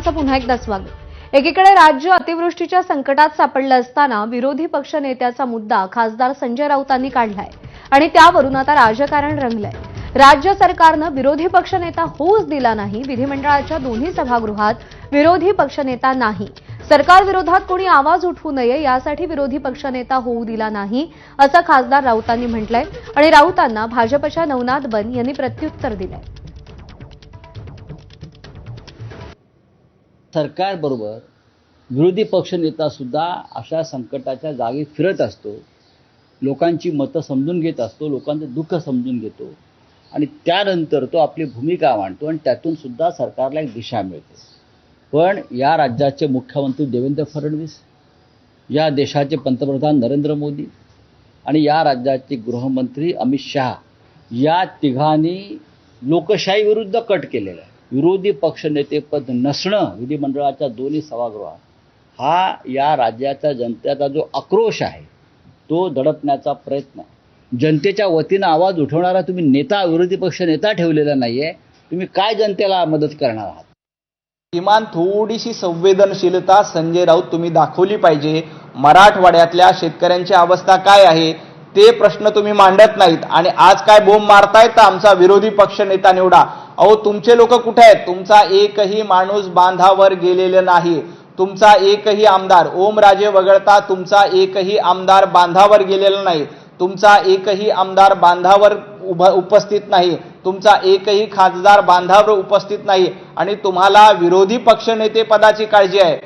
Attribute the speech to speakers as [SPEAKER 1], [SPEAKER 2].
[SPEAKER 1] आपलं पुन्हा एकदा स्वागत। एकीकडे राज्य अतिवृष्टीच्या संकटात सापडलं असताना विरोधी पक्ष नेत्याचा मुद्दा खासदार संजय राऊतांनी काढलाय आणि त्यावरून आता राजकारण रंगलंय। राज्य सरकारनं विरोधी पक्षनेता होऊच दिला नाही। विधिमंडळाच्या दोन्ही सभागृहात विरोधी पक्षनेता नाही। सरकारविरोधात कोणी आवाज उठवू नये यासाठी विरोधी पक्षनेता होऊ दिला नाही असं खासदार राऊतांनी म्हटलंय आणि राऊतांना भाजपच्या नवनाथ बन यांनी प्रत्युत्तर दिलंय।
[SPEAKER 2] सरकारबरोबर विरोधी पक्षनेता सुद्धा अशा संकटाच्या जागी फिरत असतो, लोकांची मतं समजून घेत असतो, लोकांचं दुःख समजून घेतो आणि त्यानंतर तो आपली भूमिका मांडतो आणि त्यातून सुद्धा सरकारला एक दिशा मिळते। पण या राज्याचे मुख्यमंत्री देवेंद्र फडणवीस, या देशाचे पंतप्रधान नरेंद्र मोदी आणि या राज्याचे गृहमंत्री अमित शहा या तिघांनी लोकशाही विरुद्ध कट केलेला आहे। विरोधी पक्षनेतेपद नसणं विधिमंडळाच्या दोन्ही सभागृहात हा या राज्याच्या जनतेचा जो आक्रोश आहे तो दडपण्याचा प्रयत्न आहे। जनतेच्या वतीनं आवाज उठवणारा तुम्ही नेता, विरोधी पक्ष नेता ठेवलेला नाहीये, तुम्ही काय जनतेला मदत करणार आहात?
[SPEAKER 3] किमान थोडीशी संवेदनशीलता संजय राऊत तुम्ही दाखवली पाहिजे। मराठवाड्यातल्या शेतकऱ्यांची अवस्था काय आहे ते प्रश्न तुम्ही मांडत नाहीत आणि आज काय बोंब मारतायत तर आमचा विरोधी पक्ष नेता निवडा। अहो तुमचे लोक कुठे आहेत? तुमचा एकही माणूस बांधावर गेलेला नाही। तुमचा एकही आमदार ओमराजे वगळता तुमचा एकही आमदार बांधावर गेलेला नाही। तुमचा एकही आमदार बांधावर उपस्थित नाही। तुमचा एकही खासदार बांधावर उपस्थित नाही आणि तुम्हाला विरोधी पक्षनेते पदाची काळजी आहे।